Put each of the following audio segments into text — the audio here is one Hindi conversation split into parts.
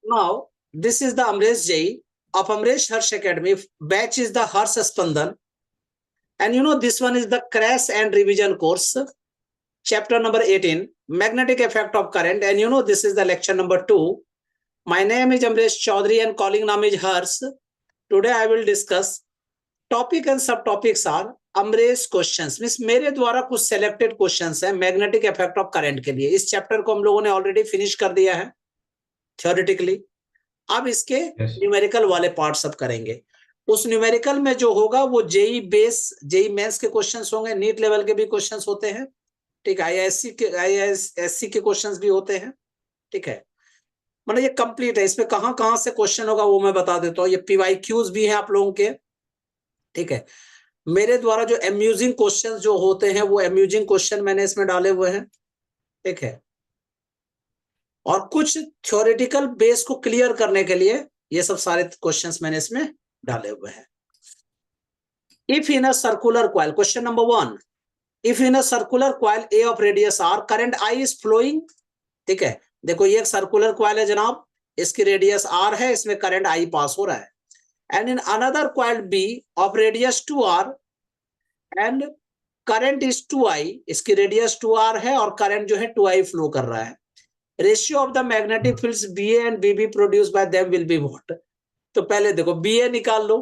Now, this is the Amresh JEE of Amresh Harsh Academy. Batch is the Harsh Spandan. And you know, this one is the crash and revision course. Chapter number 18, magnetic effect of current. And you know, this is the lecture number 2. My name is Amresh Chaudhary and calling name is Harsh. Today I will discuss topic and subtopics are Amresh questions. Means मेरे द्वारा कुछ selected questions हैं magnetic effect of current के लिए. इस चैप्टर को हम लोगों ने ऑलरेडी फिनिश कर दिया है theoretically. अब इसके न्यूमेरिकल वाले पार्ट सब करेंगे. उस न्यूमेरिकल में जो होगा वो जेई बेस, जेई मेंस के क्वेश्चंस होंगे, नीट लेवल के भी क्वेश्चंस होते हैं, ठीक है, आईआईएससी के क्वेश्चंस भी होते हैं, ठीक है. मतलब ये कंप्लीट है. इसमें कहां कहां से क्वेश्चन होगा वो मैं बता देता हूँ. ये पीवाईक्यूज भी हैं आप लोगों के, ठीक है. मेरे द्वारा जो अम्यूजिंग क्वेश्चन जो होते हैं वो अम्यूजिंग क्वेश्चन मैंने इसमें डाले हुए हैं, ठीक है. और कुछ थ्योरेटिकल बेस को क्लियर करने के लिए ये सब सारे क्वेश्चंस मैंने इसमें डाले हुए हैं. If in a circular coil, question number 1, if in a circular coil A of radius R current I is flowing, ठीक है. देखो ये एक सर्कुलर कॉइल है जनाब, इसकी रेडियस आर है, इसमें करंट आई पास हो रहा है. And in another coil B of radius 2r and current is 2i, इसकी रेडियस 2r है और करंट जो है 2i फ्लो कर रहा है. Ratio of the magnetic fields BA and BB produce by them will be what. तो पहले देखो BA निकाल लो,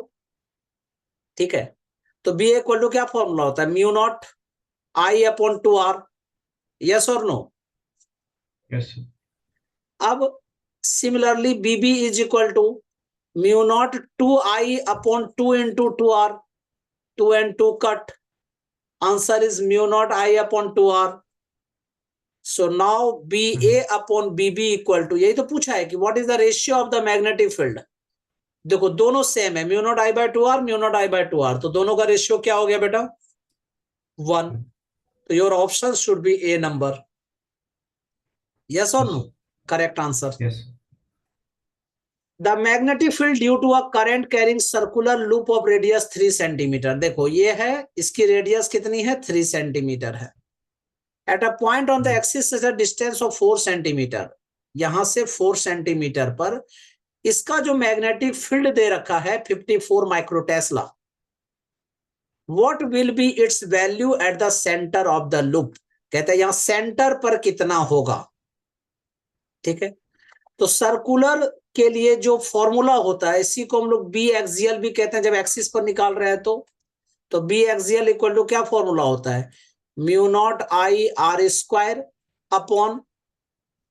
ठीक है. तो BA इक्वल टू क्या फॉर्मूला होता है, mu naught I upon 2r. Yes और नो? यस. अब similarly BB is equal to mu naught 2I upon 2 into 2r. 2 and 2 cut. Answer is mu naught I upon 2r. So now BA upon BB equal to, यही तो पूछा है कि what is the ratio of the magnetic field. देखो दोनों सेम है, mu naught I by 2r, mu naught I by 2r. तो दोनों का रेशियो क्या हो गया बेटा, 1. तो your option should be A number. Yes और no? Correct answer. Yes. The magnetic field due to a current carrying circular loop of radius 3 centimeter. देखो ये है, इसकी रेडियस कितनी है, 3 सेंटीमीटर है. At a point on the axis is a distance of 4 centimetre. यहां से 4 सेंटीमीटर पर इसका जो मैग्नेटिक फील्ड दे रखा है 54 माइक्रोटेस्ला. What will be its value at the center of the loop. कहते हैं यहां सेंटर पर कितना होगा, ठीक है. तो सर्कुलर के लिए जो फॉर्मूला होता है इसी को हम लोग बी एक्सियल भी कहते हैं. जब एक्सिस पर निकाल रहे हैं तो बी एक्सियल इक्वल टू क्या फॉर्मूला होता है, mu naught I R square upon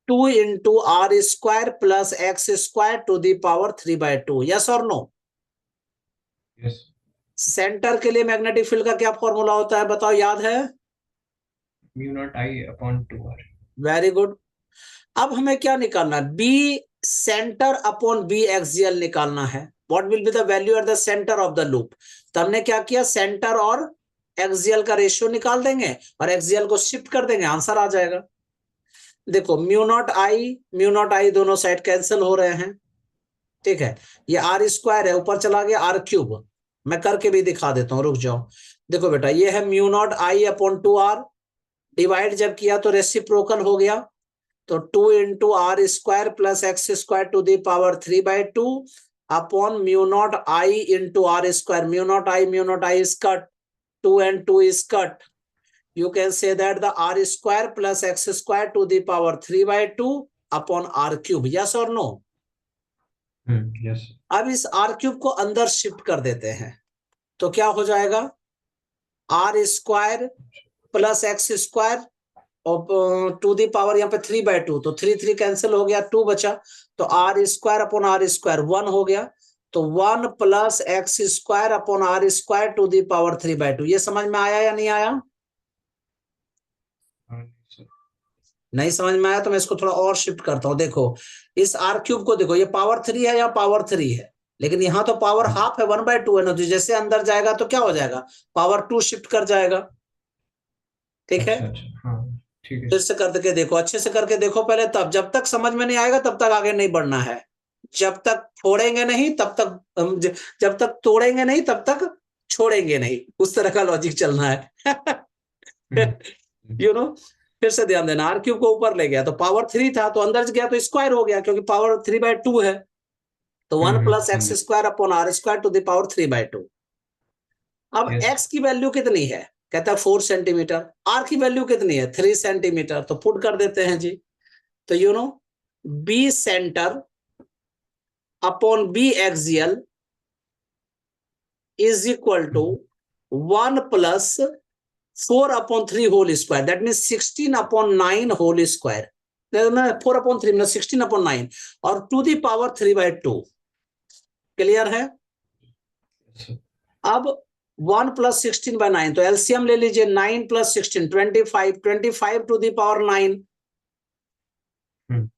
2 into R square plus X square to the power 3/2. Yes और नो? यस. सेंटर के लिए मैग्नेटिक फील्ड का क्या फॉर्मूला होता है बताओ, याद है? Mu naught I upon 2r. Very good. अब हमें क्या निकालना है, B centre upon B axial निकालना है. What will be the value at the centre of the loop. तो हमने क्या किया, सेंटर और एक्सियल का रेशियो निकाल देंगे और एक्सियल को शिफ्ट कर देंगे, आंसर आ जाएगा. देखो म्यू नॉट आई दोनों साइड कैंसिल हो रहे हैं, ठीक है. ये आर स्क्वायर है, ऊपर चला गया आर क्यूब. मैं करके भी दिखा देता हूं, रुक जाओ. देखो बेटा ये है mu naught I upon 2r, divide जब किया तो रेसिप्रोकल हो गया. तो 2 into R square plus X square to the power 3/2 upon mu naught I into R square. Mu naught I is cut, 2 and 2 is cut. You can say that the r square plus x square to the power 3/2 upon r cube. Yes or no? Yes. अब इस r cube को अंदर शिफ्ट कर देते हैं तो क्या हो जाएगा, r square plus X square to the power यहाँ पे 3/2. तो 3 कैंसिल हो गया, 2 बचा. तो R square upon R square 1 हो गया. तो 1 plus X square upon R square to the power 3/2. ये समझ में आया या नहीं आया? नहीं समझ में आया तो मैं इसको थोड़ा और शिफ्ट करता हूं. देखो इस आर क्यूब को देखो, ये पावर 3 है या पावर 3 है, लेकिन यहाँ तो पावर हाफ है, 1/2 है ना. तो जैसे अंदर जाएगा तो क्या हो जाएगा, पावर 2 शिफ्ट कर जाएगा, ठीक है. ठीक है. फिर से करके देखो, अच्छे से करके देखो पहले, तब जब तक समझ में नहीं आएगा तब तक आगे नहीं बढ़ना है. जब तक फोड़ेंगे नहीं तब तक, जब तक तोड़ेंगे नहीं तब तक छोड़ेंगे नहीं, उस तरह का लॉजिक चलना है. You know. फिर से ध्यान देना, आर क्यूब को ऊपर ले गया तो पावर 3 था, तो अंदर गया तो स्क्वायर हो गया, क्योंकि पावर 3/2 है, तो 1 plus X square upon R square to the power 3/2। अब Yes. एक्स की वैल्यू कितनी है, कहता है 4 सेंटीमीटर, आर की वैल्यू कितनी है 3 सेंटीमीटर, तो पुट कर देते हैं जी। तो you know B centre upon B axial is equal to 1 plus 4/3 whole square, that mean 16/9 whole square, 4/3 मतलब 16/9 और टू द पावर 3/2। क्लियर है? अब 1 प्लस 16/9, तो एलसीएम ले लीजिए, 9 plus 16 25, 25 to the power 9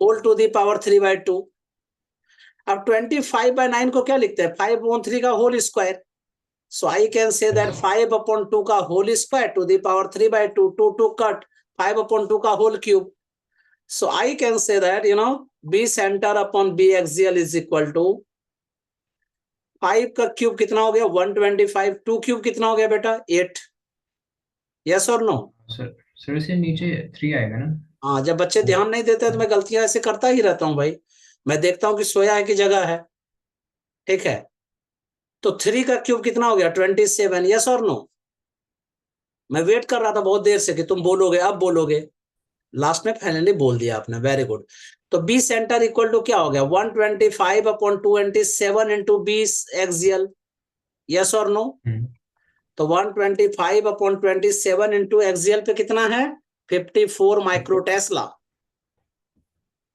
whole to the power 3/2। अब 25/9 को क्या लिखते हैं, 5/3 का whole square. So I can say that 5/2 का whole square to the power 3/2, 2 cut 5/2 का whole cube. So I can say that B center upon B axial is equal to 5 का क्यूब कितना हो गया 125, 2 क्यूब कितना हो गया बेटा 8। यस और नो? सर से नीचे 3 आएगा ना? हाँ, जब बच्चे ध्यान नहीं देते तो मैं गलतियां ऐसे करता ही रहता हूँ भाई, मैं देखता हूँ कि सोया है कि जगह है। ठीक है, तो 3 का क्यूब कितना हो गया 27। यस और नो? मैं वेट कर रहा था बहुत देर से कि तुम बोलोगे, अब बोलोगे, लास्ट में फाइनली बोल दिया आपने, वेरी गुड। तो बी सेंटर इक्वल टू क्या हो गया 125/227 इंटू बी एक्सियल। यस और नो? तो 125/27 इंटू एक्सियल पे कितना है 54 माइक्रो टेस्ला।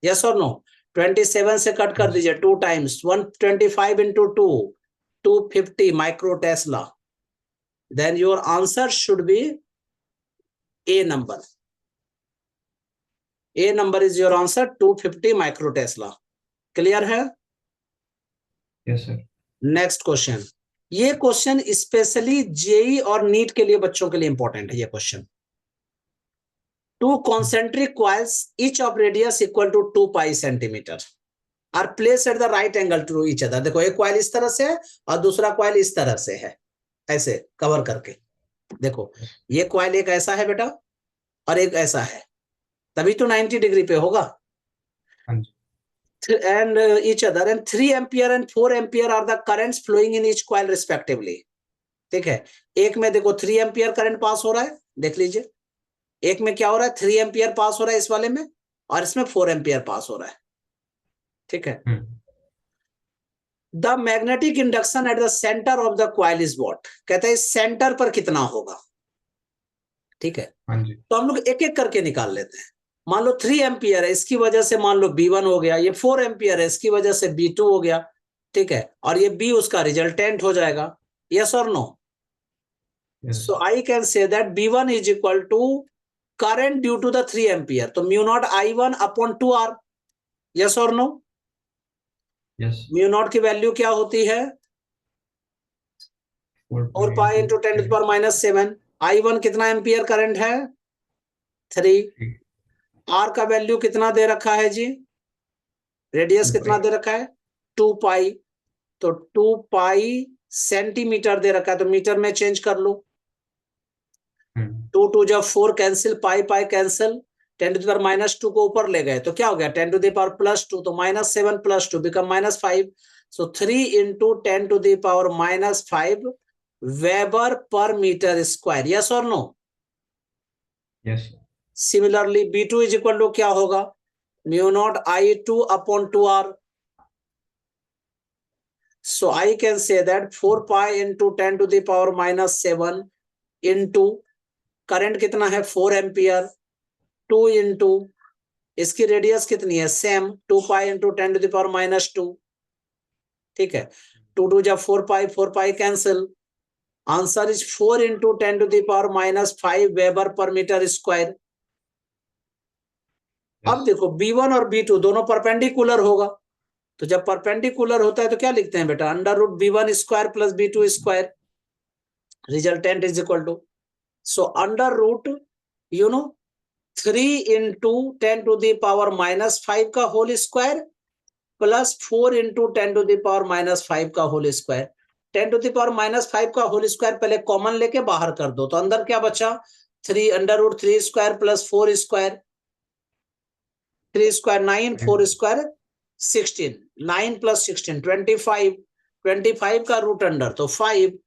यस और नो? 27 से कट कर दीजिए 2 times, 125 into 2 250 micro tesla. Then your answer should be A number. A number is your answer 250 micro tesla. Clear है? Yes sir. नेक्स्ट क्वेश्चन, ये क्वेश्चन स्पेशली जेई और नीट के लिए बच्चों के लिए इंपॉर्टेंट है ये question. 2 concentric coils each of radius equal to 2 pi centimeter are placed at the right angle to each other। देखो एक कॉइल इस तरह से है और दूसरा कॉइल इस तरह से है, ऐसे कवर करके। देखो ये कॉइल एक ऐसा है बेटा और एक ऐसा है, तभी तो 90 डिग्री पे होगा। And each other, and 3 ampere and 4 ampere are the currents flowing in each coil respectively। ठीक है, एक में देखो 3 एम्पियर करंट पास हो रहा है, देख लीजिए, एक में क्या हो रहा है 3 एम्पियर पास हो रहा है इस वाले में, और इसमें 4 एम्पियर पास हो रहा है। ठीक है, the magnetic induction eight the centre of the coil is what, कहते हैं सेंटर पर कितना होगा। ठीक है, तो हम लोग एक एक करके निकाल लेते हैं। मान लो 3 एम्पियर है, इसकी वजह से मान लो B1 हो गया, ये 4 एम्पियर है, इसकी वजह से B2 हो गया। ठीक है, और ये B उसका रिजल्टेंट हो जाएगा। यस और no? So I can say that B1 is equal to current due to the 3 ampere, तो mu naught I1 upon 2R। Yes और नो? म्यू नॉट की वैल्यू क्या होती है 4 पाई इंटू 10⁻⁷। I1 कितना एम्पियर करंट है 3। आर का वैल्यू कितना दे रखा है जी, रेडियस कितना दे रखा है 2 पाई, तो 2 पाई सेंटीमीटर दे रखा है, तो मीटर में चेंज कर लो। 2 2 जब 4 कैंसिल, पाई पाई कैंसिल, 10⁻⁻² को ऊपर ले गए तो क्या हो गया 10⁻+2, तो -7 + 2 become -5। So 3 into 10⁻⁻5 weber per metre square. Yes और no? Yes. Similarly B2 is equal to क्या होगा mu naught I2 upon 2R। So I can say that 4 pi into 10⁻⁻7 into current कितना है 4 एम्पियर, 2 इंटू इसकी रेडियस कितनी है सेम 2 पाई इंटू 10⁻⁻2। ठीक है, 2 2 जब 4 pi cancel, answer is 4 into 10⁻⁻5 weber per metre square. अब देखो B1 और B2 दोनों परपेंडिकुलर होगा, तो जब परपेंडिकुलर होता है तो क्या लिखते हैं बेटा √B1 square plus B2 square, resultant is equal to, so √ 3 into 10⁻⁻5 का होल स्क्वायर प्लस 4 इंटू 10⁻⁻5 का होल स्क्वायर। 10⁻⁻5 का होल स्क्वायर पहले कॉमन लेके बाहर कर दो, तो अंदर क्या बचा 3 √ 3 square plus 4 square, 3 square 9, 4 square 16, 9 + 16 25, 25 का रूट अंडर तो 5.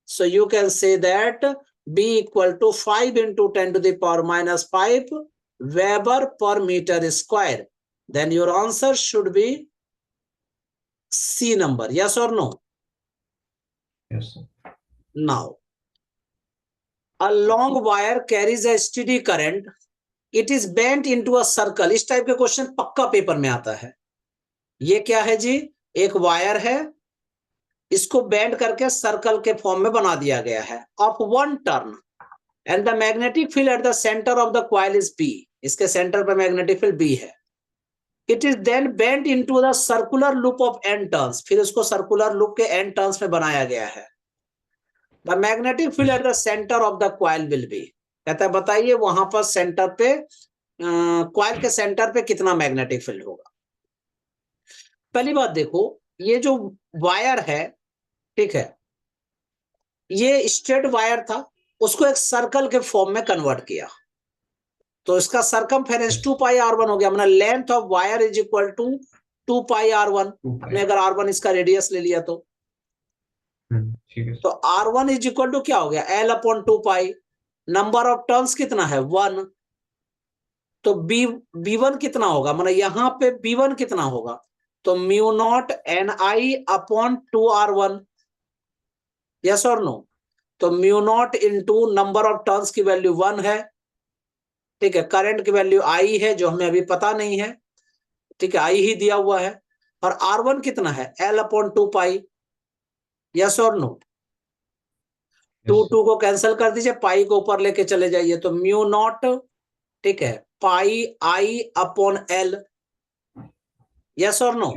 So you can say that B equal to 5 into 10 to the power minus 5 Weber per meter square. Then your answer should be C number. Yes or no? Yes, sir. Now, a long wire carries a steady current. It is bent into a circle. इस टाइप के क्वेश्चन पक्का पेपर में आता है. ये क्या है जी? एक वायर है, इसको बेंड करके सर्कल के फॉर्म में बना दिया गया है of 1 turn and the magnetic field at the centre of the coil is B. इसके सेंटर पर मैग्नेटिक फील्ड बी है. It is then bend into the circular loop of n turns. फिर इसको सर्कुलर लूप के n टर्न्स में बनाया गया है. The magnetic field at the centre of the coil will be. कहता है बताइए वहां पर सेंटर पे, कॉइल के सेंटर पे कितना मैग्नेटिक फील्ड होगा. पहली बात देखो, ये जो वायर है, ठीक है, ये स्ट्रेट वायर था, उसको एक सर्कल के फॉर्म में कन्वर्ट किया, तो इसका सरकमफेरेंस 2 पाई r1 हो गया. मतलब length of wire is equal to 2 pi r1. हमने अगर r1 इसका रेडियस ले लिया तो ठीक है. तो r1 इज इक्वल टू क्या हो गया, L/2 pi. Number of turns कितना है 1, तो b1 कितना होगा, मतलब यहाँ पे b1 कितना होगा, तो μ0 Ni/2r1. यस और नो. तो μ0 इंटू नंबर ऑफ टर्न्स की वैल्यू 1 है, ठीक है. करंट की वैल्यू I है जो हमें अभी पता नहीं है, ठीक है, I ही दिया हुआ है. और R1 कितना है, L/2 पाई. यस और नो. 2 को कैंसिल कर दीजिए, पाई को ऊपर लेके चले जाइए, तो μ0, ठीक है, पाई I/L. यस और नो.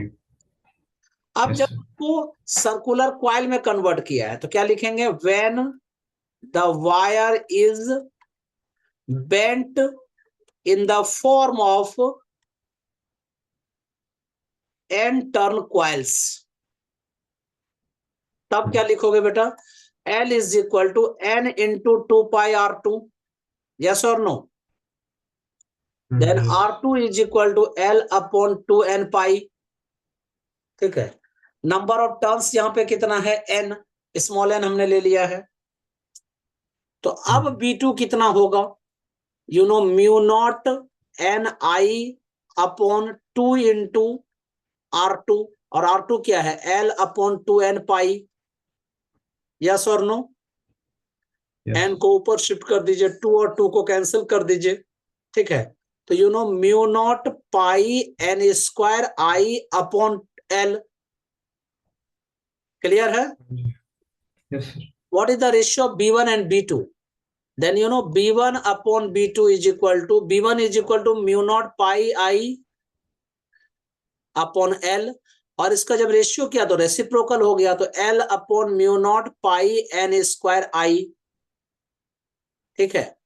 अब जब उसको सर्कुलर कॉइल में कन्वर्ट किया है तो क्या लिखेंगे, when the wire is bent in the form of n turn coils. तब क्या लिखोगे बेटा, L is equal to n into 2 pi r2. Yes or no? Then r2 is equal to L/2n pi. ठीक है. नंबर ऑफ टर्न्स यहाँ पे कितना है, n, स्मॉल n हमने ले लिया है. तो अब B2 कितना होगा, you know μ0 Ni/2 into R2, और R2 क्या है, L/2n पाई. यस और नो. n को ऊपर शिफ्ट कर दीजिए, 2 और 2 को कैंसिल कर दीजिए, ठीक है. तो you know μ0 pi n² I/L. Clear है. Yes, sir. What is the ratio of B1 and B2? Then you know B1/B2 is equal to, B1 is equal to μ0 pi I/L, और इसका जब रेशियो किया तो रेसिप्रोकल हो गया, तो L/μ0 पाई n² I. ठीक है.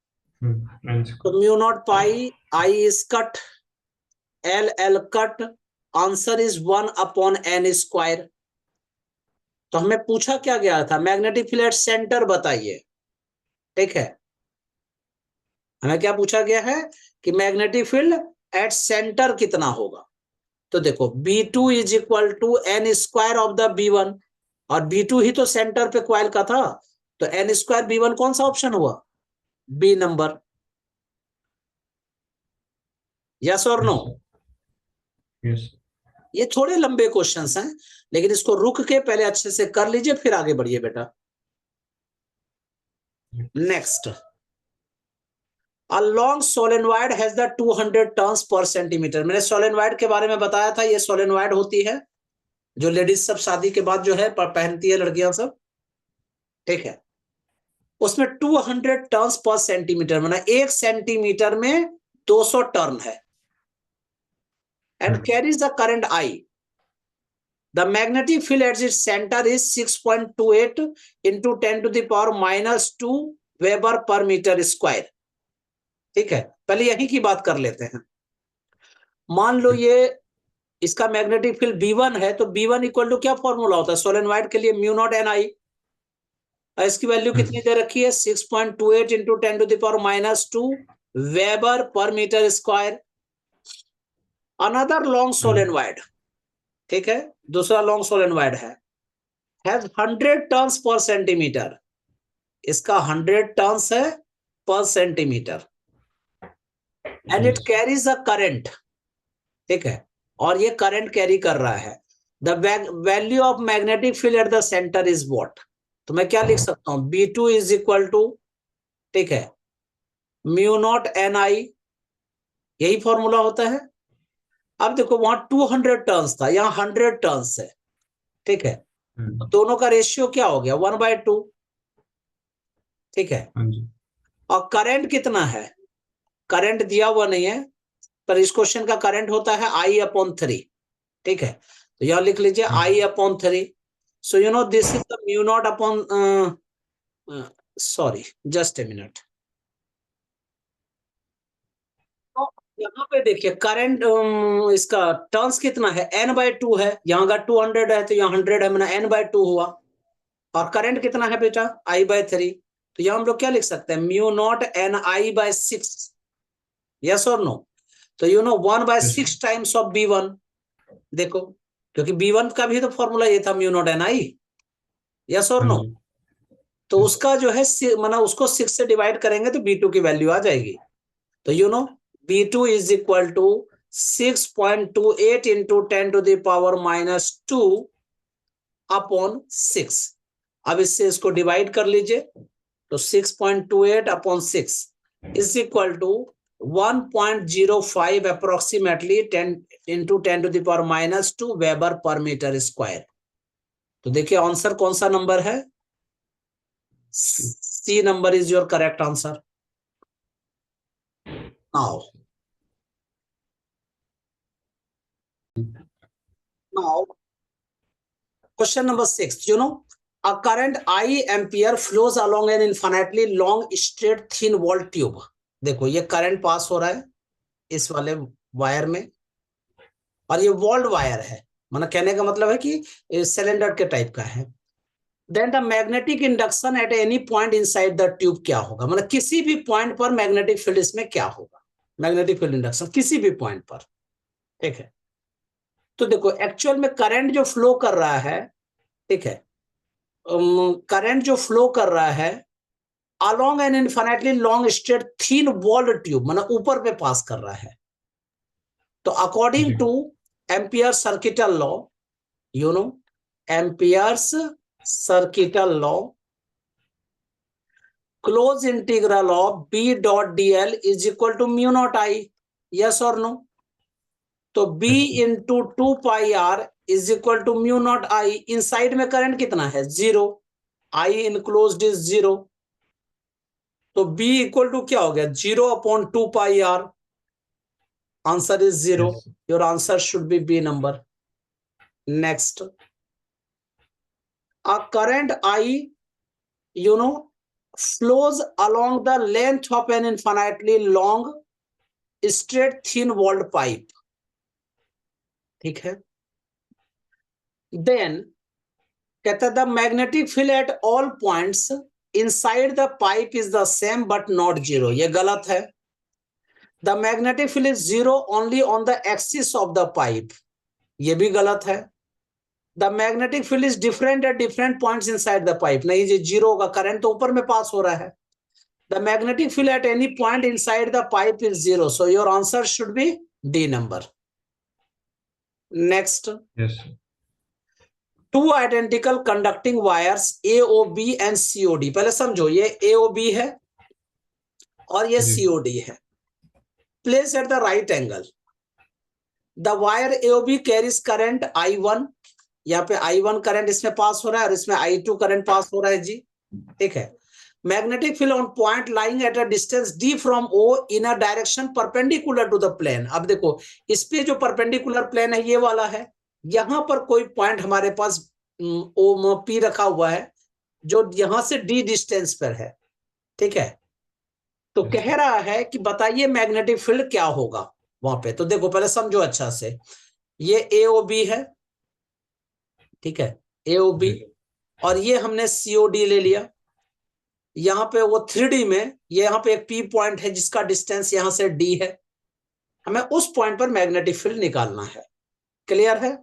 तो μ0 पाई I is cut, L cut, answer is 1/n². तो हमें पूछा क्या गया था, मैग्नेटिक फील्ड एट सेंटर बताइए. ठीक है, हमें क्या पूछा गया है कि मैग्नेटिक फील्ड एट सेंटर कितना होगा. तो देखो B2 is equal to n² of the B1, और B2 ही तो सेंटर पे कॉइल का था, तो n² B1 कौन सा ऑप्शन हुआ, B नंबर. यस और नो. Yes. ये थोड़े लंबे क्वेश्चंस हैं, लेकिन इसको रुक के पहले अच्छे से कर लीजिए, फिर आगे बढ़िए बेटा. Next, a long solenoid has the 200 turns per centimetre. मैंने सोलेनॉइड के बारे में बताया था, ये सोलेनॉइड होती है जो लेडीज सब शादी के बाद जो है पहनती है, लड़कियां सब. ठीक है, उसमें 200 टर्न्स पर सेंटीमीटर, मतलब 1 सेंटीमीटर में 200 टर्न है, and carries the current I. The magnetic field at its center is 6.28 into 10 to the power minus 2 Weber per meter square. ठीक है, पहले यही की बात कर लेते हैं. मान लो ये इसका मैग्नेटिक फील्ड B1 है, तो B1 इक्वल टू क्या फॉर्मूला होता है सोलेनॉइड के लिए, μ0 Ni. और इसकी वैल्यू कितनी दे रखी है 6.28 into 10⁻⁻2 weber per metre square. Another long solenoid, ठीक है, दूसरा लॉन्ग सोलेनोइड है, हैज 100 टर्न्स पर सेंटीमीटर, इसका 100 टर्न्स है per centimetre, and it carries a current, ठीक है, और ये करंट कैरी कर रहा है। The value of magnetic field at the centre is what? तो मैं क्या लिख सकता हूं, B2 इज इक्वल टू, ठीक है, म्यू नॉट NI, यही फॉर्मूला होता है। अब देखो वहां 200 टर्न्स था, यहाँ 100 टर्न्स है, ठीक है, तो दोनों का रेशियो क्या हो गया 1/2, ठीक है। और करंट कितना है, करंट दिया हुआ नहीं है, पर इस क्वेश्चन का करंट होता है I/3, ठीक है, तो यहां लिख लीजिए I/3। So you know this is the mu naught upon, sorry just a minute, तो यहाँ पे देखिए करंट, इसका टर्न्स कितना है N/2 है, यहाँ का 200 है तो यहाँ 100 है, मैंने N/2 हुआ। और करंट कितना है बेटा I/3, तो यहाँ हम लोग क्या लिख सकते हैं म्यू नॉट NI/6, यस और नो। तो you no 1/6 times of B1, देखो क्योंकि B1 का भी तो फॉर्मूला ये था म्यू नॉट NI, यस और नो। तो उसका जो है मतलब उसको 6 से डिवाइड करेंगे तो B2 की वैल्यू आ जाएगी। तो you know B2 is equal to 6.28 into 10⁻⁻2 upon 6। अब इससे इसको डिवाइड कर लीजिए, तो 6.28 upon 6 is equal to 1.05 approximately 10 into 10⁻⁻2 weber per metre square. तो देखिए आंसर कौन सा नंबर है, C number is your correct answer. Now, question number 6. You know, a current I ampere flows along an infinitely long straight thin wall tube. देखो ये करंट पास हो रहा है इस वाले वायर में, और ये वॉल्ड वायर है, मतलब कहने का मतलब है कि सिलेंडर के टाइप का है। Then the magnetic induction at any point inside the tube क्या होगा, मतलब किसी भी पॉइंट पर मैग्नेटिक फील्ड इसमें क्या होगा, मैग्नेटिक फील्ड इंडक्शन किसी भी पॉइंट पर, ठीक है। तो देखो एक्चुअल में करंट जो फ्लो कर रहा है, ठीक है, करंट जो फ्लो कर रहा है along an infinitely long straight thin walled tube, मतलब ऊपर पे पास कर रहा है। तो according to Ampere circuital law, you know Ampere's circuital law, close integral of B.dl is equal to mu naught I, yes और नो। तो B into 2πr is equal to mu naught I। Inside में करंट कितना है 0, I इनक्लोज्ड इज 0, तो B इक्वल टू क्या हो गया 0/2πr, answer is 0। Your answer should B B number. Next, a current I, you know, flows along the length of an infinitely long straight thin walled pipe, ठीक है। देन कहता है the magnetic field at all points inside the pipe is the same but not 0, ये गलत है। The magnetic field is 0 only on the axis of the pipe, ये भी गलत है। The magnetic field is different at different points inside the pipe, नहीं ये 0 होगा, करंट तो ऊपर में पास हो रहा है। The magnetic field eight any point inside the pipe is 0, so your answer should B D number. Next, two identical conducting wires AOB and COD, पहले समझो ये AOB है और ये COD है, place at the right angle. The wire AOB carries current I1, यहाँ पे I1 करंट इसमें पास हो रहा है और इसमें I2 करंट पास हो रहा है जी, ठीक है। Magnetic field on point lying at a distance D from O in a direction perpendicular to the plane. अब देखो इस पे जो परपेंडिकुलर प्लेन है ये वाला है, यहां पर कोई पॉइंट हमारे पास P रखा हुआ है जो यहां से D डिस्टेंस पर है, ठीक है। तो कह रहा है कि बताइए मैग्नेटिक फील्ड क्या होगा वहां पे। तो देखो पहले समझो अच्छा से, ये AOB है, ठीक है, AOB, और ये हमने COD ले लिया, यहाँ पे वो 3D में यहाँ पे एक P पॉइंट है जिसका डिस्टेंस यहाँ से D है, हमें उस पॉइंट पर मैग्नेटिक फील्ड निकालना है। क्लियर है?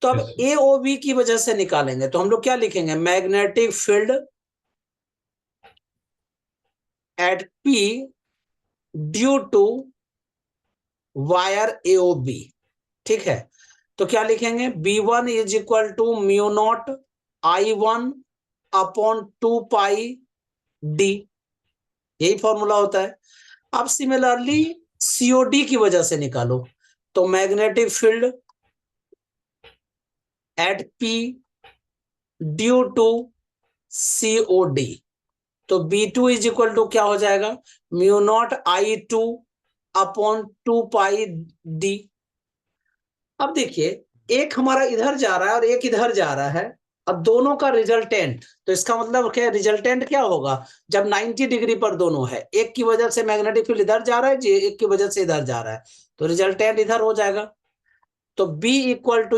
तो अब Yes, sir. AOB की वजह से निकालेंगे तो हम लोग क्या लिखेंगे, magnetic field at P due to wire AOB। ठीक है, तो क्या लिखेंगे, B1 is equal to mu naught I1 upon 2 pi D, यही फॉर्मूला होता है। अब सिमिलरली COD की वजह से निकालो, तो magnetic field at P due to COD, तो B2 इज इक्वल टू क्या हो जाएगा, mu naught I2 upon 2 pi D। अब देखिए, एक हमारा इधर जा रहा है और एक इधर जा रहा है, अब दोनों का रिजल्टेंट, तो इसका मतलब क्या, रिजल्टेंट क्या होगा, जब 90 डिग्री पर दोनों है, एक की वजह से मैग्नेटिक फील्ड इधर जा रहा है जी, एक की वजह से इधर जा रहा है, तो रिजल्टेंट इधर हो जाएगा। तो B equal to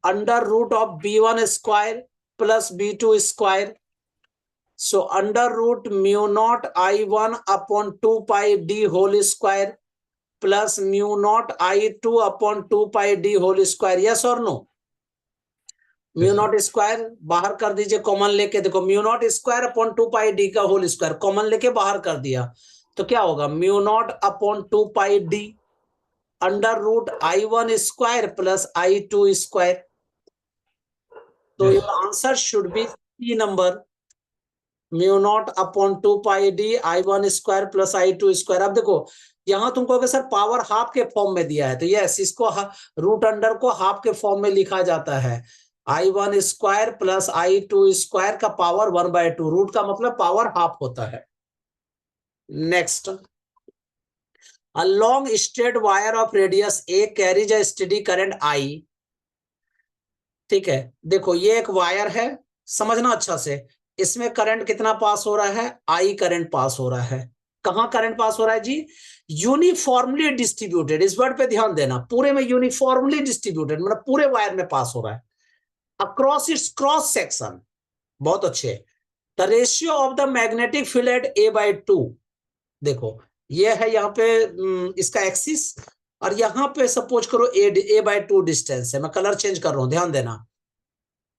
under root of B1 square plus B2 square, so under root mu naught I1 upon 2 pi D whole square plus mu naught I2 upon 2 pi D whole square. Yes और नो? म्यू नॉट स्क्वायर बाहर कर दीजिए कॉमन लेके, देखो mu naught square upon 2 pi D का होल स्क्वायर कॉमन लेके बाहर कर दिया, तो क्या होगा, mu naught upon 2 pi D under root I1 square plus I2 square. तो Yes. Your answer should be C number, mu naught upon 2 pi D I1 square plus I2 square. अब देखो यहां तुम कहोगे सर पावर हाफ के फॉर्म में दिया है, तो यस, इसको रूट अंडर को हाफ के फॉर्म में लिखा जाता है, I1 square plus I2 square का पावर 1/2, रूट का मतलब पावर हाफ होता है। Next, a long straight wire of radius A carries a steady current I। ठीक है, देखो ये एक वायर है, समझना अच्छा से, इसमें करंट कितना पास हो रहा है, I करंट पास हो रहा है। कहां करंट पास हो रहा है जी, यूनिफॉर्मली डिस्ट्रीब्यूटेड, इस वर्ड पे ध्यान देना, पूरे में यूनिफॉर्मली डिस्ट्रीब्यूटेड मतलब पूरे वायर में पास हो रहा है, अक्रॉस इट्स क्रॉस सेक्शन। बहुत अच्छे। The ratio of the magnetic field eight A/2, देखो ये है यहाँ पे इसका एक्सिस, और यहाँ पे सपोज करो A/2 डिस्टेंस है, मैं कलर चेंज कर रहा हूं, ध्यान देना,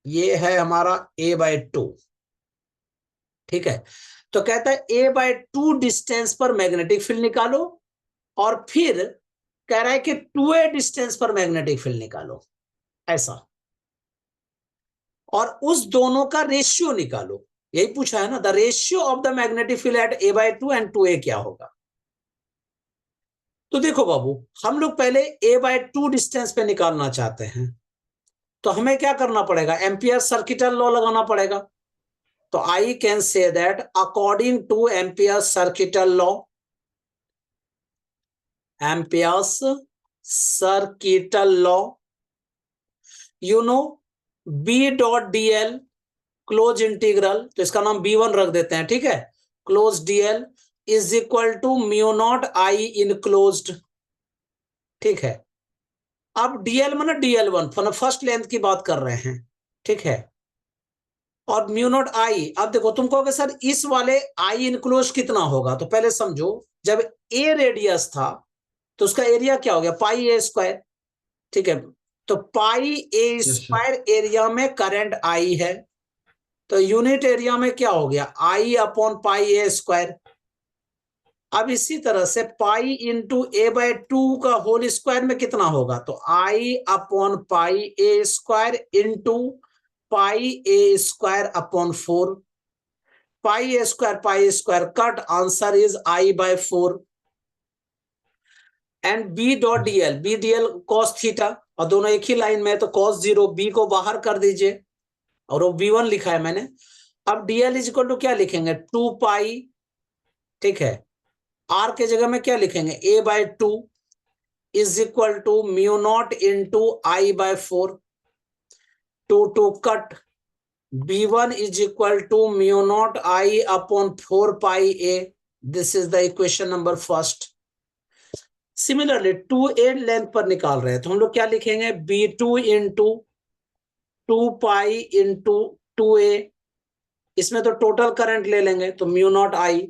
ये है हमारा A/2। ठीक है, तो कहता है A/2 डिस्टेंस पर मैग्नेटिक फील्ड निकालो, और फिर कह रहा है कि 2A डिस्टेंस पर मैग्नेटिक फील्ड निकालो, ऐसा, और उस दोनों का रेशियो निकालो, यही पूछा है ना, the ratio of the magnetic field eight A/2 and 2A क्या होगा। तो देखो बाबू, हम लोग पहले A/2 डिस्टेंस पे निकालना चाहते हैं, तो हमें क्या करना पड़ेगा, एम्पियर सर्किटल लॉ लगाना पड़ेगा। तो I can say that according to Ampere circuital law, Ampere's circuital law, you know B.dl close integral, तो इसका नाम B1 रख देते हैं, ठीक है, close dl is equal to mu naught I enclosed. ठीक है, अब dl माना dl1 फर्स्ट लेंथ की बात कर रहे हैं, ठीक है, और म्यू नॉट I। अब देखो तुम कहोगे सर इस वाले I इनक्लोज कितना होगा, तो पहले समझो, जब A रेडियस था तो उसका एरिया क्या हो गया, पाई A स्क्वायर। ठीक है, तो पाई A Yes, sir. Square area में करंट I है, तो यूनिट एरिया में क्या हो गया, I upon pi A square. अब इसी तरह से पाई इंटू A/2 का होल स्क्वायर में कितना होगा, तो I upon pi A square into pi A square upon 4, pi A square cut, answer is I/4। And B.dl cos theta, और दोनों एक ही लाइन में है, तो cos 0, B को बाहर कर दीजिए, और वो B1 लिखा है मैंने। अब dl इज इक्वल टू क्या लिखेंगे, 2 पाई, ठीक है, r के जगह में क्या लिखेंगे, A/2 is equal to mu naught into I/4, 2 cut, B1 is equal to mu naught I upon 4 pi A, this is the equation number first. Similarly 2A length पर निकाल रहे हैं, तो हम लोग क्या लिखेंगे, B2 into 2 pi into 2A इसमें तो टोटल करंट ले लेंगे, तो म्यू नॉट आई,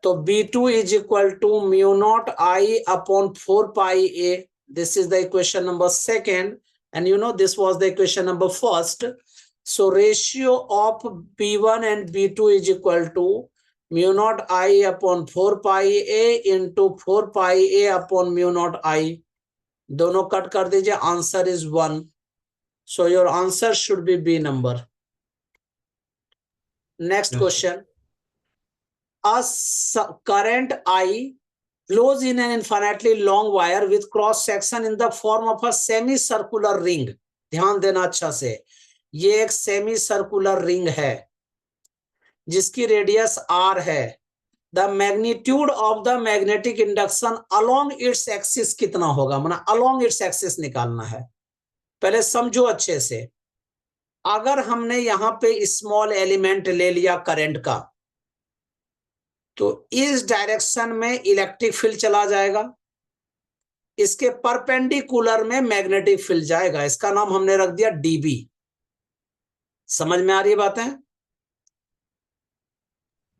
तो B2 is equal to mu naught I upon 4 pi A. This is the equation number second, and you know this was the equation number first. So ratio of B1 and B2 is equal to mu naught I upon 4 pi A into 4 pi A upon mu naught I. दोनों कट कर दीजिए, answer is 1. So your answer should be B number. Next Yes. question. A current I flows in an infinitely long wire with cross section in the form of a semicircular ring. ध्यान देना अच्छा से, ये एक सेमी सर्कुलर रिंग है जिसकी रेडियस r है. The magnitude of the magnetic induction along its axis कितना होगा, माना अलोंग इट्स एक्सिस निकालना है. पहले समझो अच्छे से, अगर हमने यहां पे स्मॉल एलिमेंट ले लिया करंट का, तो इस डायरेक्शन में इलेक्ट्रिक फील्ड चला जाएगा, इसके परपेंडिकुलर में मैग्नेटिक फील्ड जाएगा. इसका नाम हमने रख दिया डीबी. समझ में आ रही है बातें?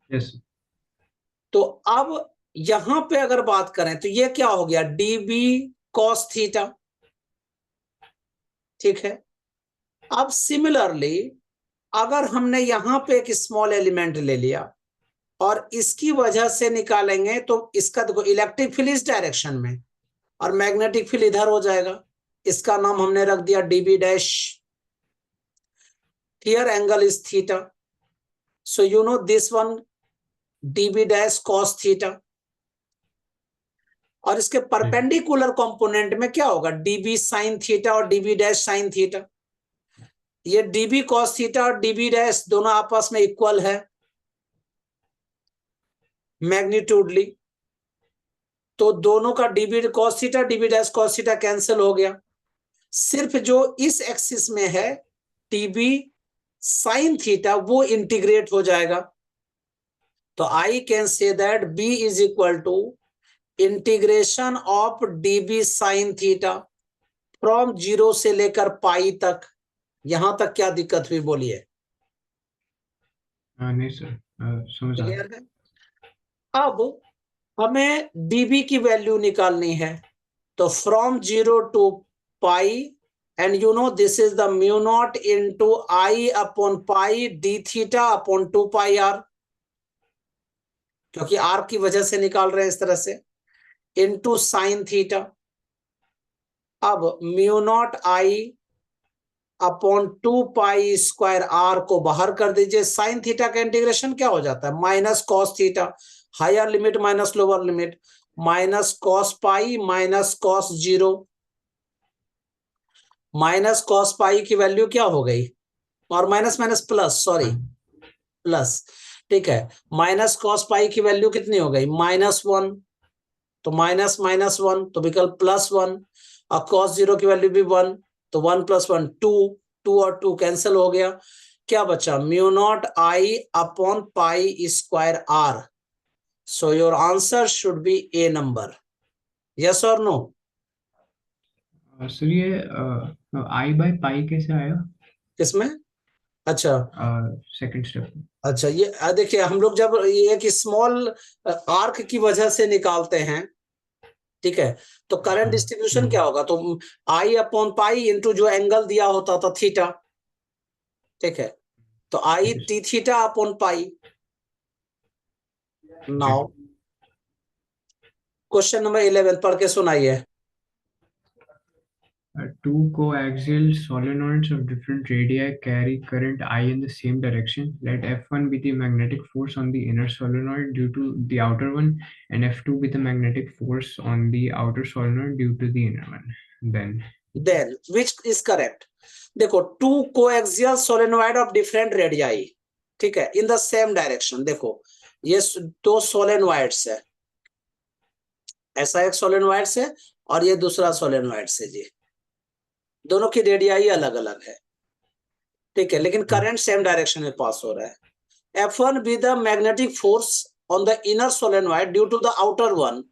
यस. तो अब यहां पे अगर बात करें तो ये क्या हो गया, डीबी कॉस थीटा. ठीक है. अब सिमिलरली अगर हमने यहां पे एक स्मॉल एलिमेंट ले लिया और इसकी वजह से निकालेंगे, तो इसका देखो इलेक्ट्रिक फील्ड इस डायरेक्शन में और मैग्नेटिक फील्ड इधर हो जाएगा. इसका नाम हमने रख दिया dB dash. Here angle is theta, so you know this one dB dash cos theta. और इसके परपेंडिकुलर कंपोनेंट में क्या होगा, डीबी साइन थीटा और डीबी डैश साइन थीटा. ये डीबी कॉस थीटा और डीबी डैश दोनों आपस में इक्वल है मैग्नीट्यूडली, तो दोनों का dB cos theta dB dash cos theta cancel हो गया. सिर्फ जो इस एक्सिस में है डीबी साइन थीटा वो इंटीग्रेट हो जाएगा. तो I can say that B is equal to integration of dB sine theta from 0 से लेकर पाई तक. यहां तक क्या दिक्कत हुई बोलिए? नहीं सर, समझ आ क्लियर है? अब हमें डीबी की वैल्यू निकालनी है, तो from 0 to pi, and you know this is the mu naught into I upon pi d theta upon 2 pi R, क्योंकि आर की वजह से निकाल रहे हैं इस तरह से, इनटू साइन थीटा. अब mu naught I upon 2 pi square R को बाहर कर दीजिए. साइन थीटा का इंटीग्रेशन क्या हो जाता है, minus cos theta, higher limit minus lower limit, minus cos pi minus cos 0. Minus cos pi की वैल्यू क्या हो गई, और minus minus plus, sorry plus. ठीक है, माइनस कॉस पाई की वैल्यू कितनी हो गई, -1, तो माइनस माइनस 1 तो विकल्प +1, और कॉस 0 की वैल्यू भी 1, तो 1 + 1 2, 2 और 2 कैंसिल हो गया. क्या बचा, mu naught I upon pi square R. So your answer should be A number. Yes और नो? सर ये आई बाय पाई कैसे आया किसमें? अच्छा सेकंड स्टेप? अच्छा, ये देखिए हम लोग जब ये एक स्मॉल आर्क की वजह से निकालते हैं, ठीक है, तो करंट डिस्ट्रीब्यूशन क्या होगा, तो आई अपॉन पाई इंटू जो एंगल दिया होता था थीटा. ठीक है, तो I T theta upon pi. Now question number 11 पढ़ के सुनाइए. Two coaxial solenoids of different radii carry current I in the same direction. Let F1 be the magnetic force on the inner solenoid due to the outer one, and F2 be the magnetic force on the outer solenoid due to the inner one. Then which is correct? देखो, two coaxial solenoid of different radii, ठीक है, इन द सेम डायरेक्शन. देखो ये दो सोलेनॉइड्स है, ऐसा एक सोलेनॉइड है और ये दूसरा सोलेनॉइड है जी. दोनों की रेडियाई अलग अलग है, ठीक है, लेकिन करंट सेम डायरेक्शन में पास हो रहा है. F1 be the magnetic force on the inner solenoid due to the outer one.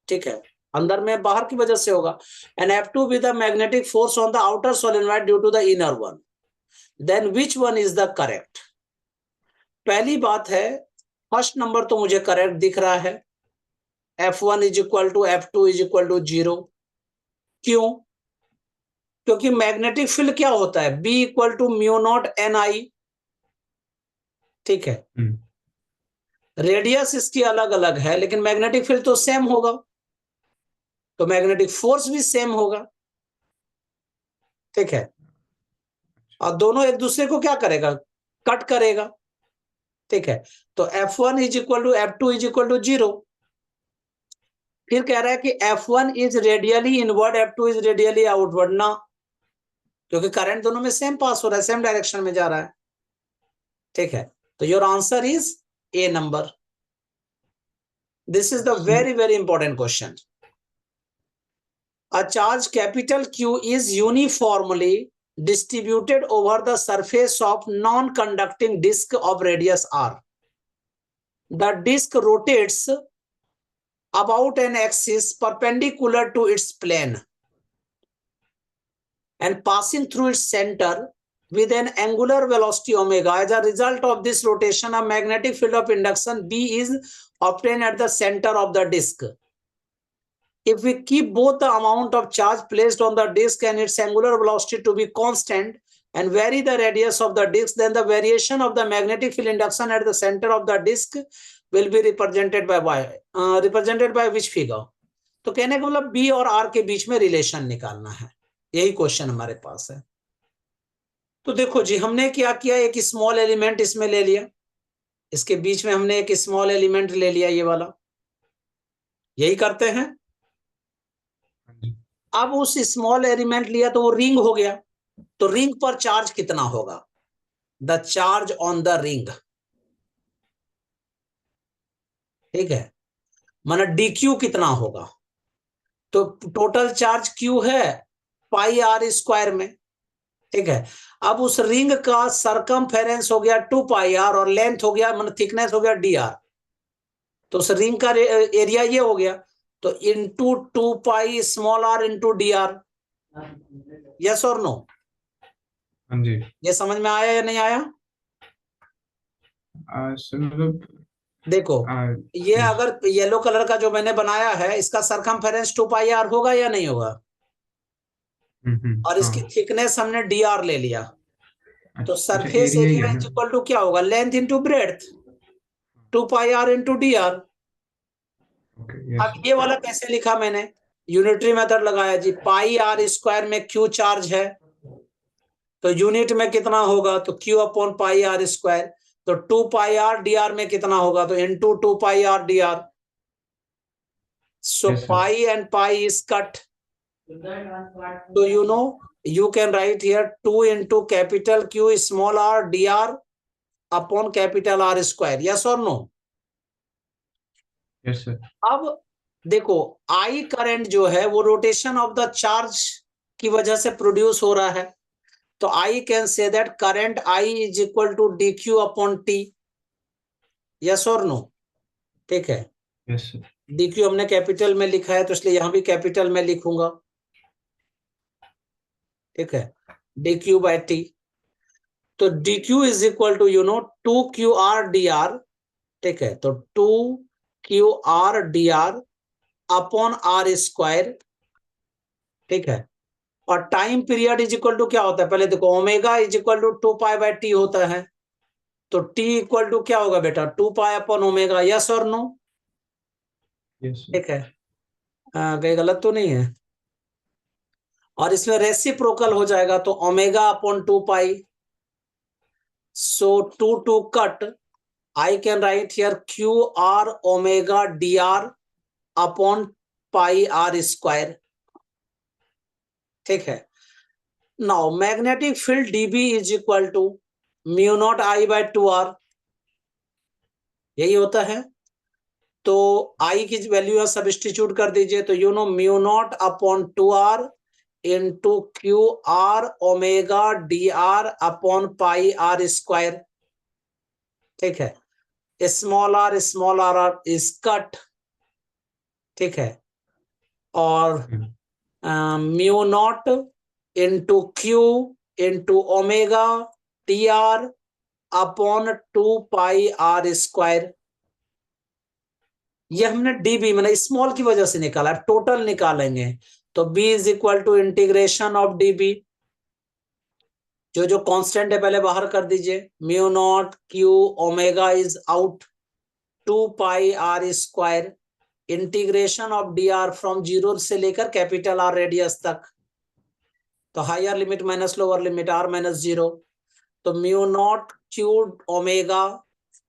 ठीक है, अंदर में बाहर की वजह से होगा. And F2 be the magnetic force on the outer solenoid due to the inner one. Then which one is the correct? पहली बात है, फर्स्ट नंबर तो मुझे करेक्ट दिख रहा है, F1 is equal to F2 is equal to 0। क्यों? क्योंकि मैग्नेटिक फील्ड क्या होता है, B equal to mu naught N I, ठीक है। रेडियस इसकी अलग अलग है, लेकिन मैग्नेटिक फील्ड तो सेम होगा, तो मैग्नेटिक फोर्स भी सेम होगा, ठीक है। और दोनों एक दूसरे को क्या करेगा, कट करेगा, ठीक है। तो F1 is equal to F2 is equal to 0। फिर कह रहा है कि F1 is radially inward, F2 is radially outward ना, क्योंकि करंट दोनों में सेम पास हो रहा है, सेम डायरेक्शन में जा रहा है, ठीक है। तो your answer is A number. This is the very very important question. A charge capital Q is uniformly distributed over the surface of non-conducting disk of radius r. The disk rotates about an axis perpendicular to its plane and passing through its center with an angular velocity omega. As a result of this rotation, a magnetic field of induction B is obtained at the center of the disk. If we keep both the amount of charge placed on the disk and its angular velocity to be constant and vary the radius of the disk, then the variation of the magnetic field induction at the center of the disk will be represented by which figure? तो कहने का मतलब B और R के बीच में रिलेशन निकालना है, यही क्वेश्चन हमारे पास है। तो देखो जी, हमने क्या किया, एक स्मॉल एलिमेंट इसमें ले लिया, इसके बीच में हमने एक स्मॉल एलिमेंट ले लिया, ये वाला, यही करते हैं। अब उस स्मॉल एलिमेंट लिया तो वो रिंग हो गया, तो रिंग पर चार्ज कितना होगा, the charge on the ring, ठीक है, माना dq कितना होगा, तो टोटल चार्ज q है पाई आर स्क्वायर में, ठीक है। अब उस रिंग का सरकमफेरेंस हो गया 2 पाई आर और लेंथ हो गया, मतलब थिकनेस हो गया dr, तो उस रिंग का एरिया ये हो गया, तो into 2 pi small r into dr, yes और नो? हाँ जी। ये समझ में आया या नहीं आया? मतलब देखो, ये अगर येलो कलर का जो मैंने बनाया है, इसका सरकमफेरेंस 2 पाई आर होगा या नहीं होगा, और इसकी थिकनेस हमने dr ले लिया, तो surface area is equal to क्या होगा, length into breadth, 2 pi R into dr। अब ये वाला कैसे लिखा मैंने, यूनिटरी मेथड लगाया जी, पाई आर स्क्वायर में q चार्ज है, तो यूनिट में कितना होगा, तो q upon pi R square, तो 2 पाई आर dr में कितना होगा, तो into 2 pi R dr। So pi and pi is cut. So you know, you can write here 2 into capital Q small r dr upon capital R square. Yes or no? Yes sir. अब देखो, I करंट जो है वो रोटेशन ऑफ द चार्ज की वजह से प्रोड्यूस हो रहा है, तो I can say that current I is equal to dq upon t। Yes और नो? ठीक है। Yes sir. dq हमने कैपिटल में लिखा है, तो इसलिए यहां भी कैपिटल में लिखूंगा, ठीक है, dq बाय t। तो dq is equal to 2qr dr, ठीक है, तो 2qr dr upon R square, ठीक है। और time period is equal to क्या होता है, पहले देखो, omega is equal to 2 pi by T होता है, तो t इक्वल टू क्या होगा बेटा, 2 पाई अपॉन ओमेगा। यस और नो? ठीक है, कहीं गलत तो नहीं है? और इसमें रेसिप्रोकल हो जाएगा, तो omega upon 2 pi, so 2 cut, I can write here QR omega dr upon pi r square, ठीक है। Now magnetic field dB is equal to mu naught I by 2r, यही होता है, तो I की वैल्यू है सब्स्टिट्यूट कर दीजिए, तो mu naught upon 2r into QR omega dr upon pi r square, ठीक है। स्मॉल आर इज कट, ठीक है, और mu naught into Q into omega T R upon 2πr²। ये हमने dB मैंने स्मॉल की वजह से निकाला, टोटल निकालेंगे तो b is equal to integration of dB, जो जो कांस्टेंट है पहले बाहर कर दीजिए, mu naught q omega is out 2πr², integration of dr from 0 से लेकर कैपिटल R रेडियस तक, तो higher limit minus lower limit r minus 0, तो mu naught q omega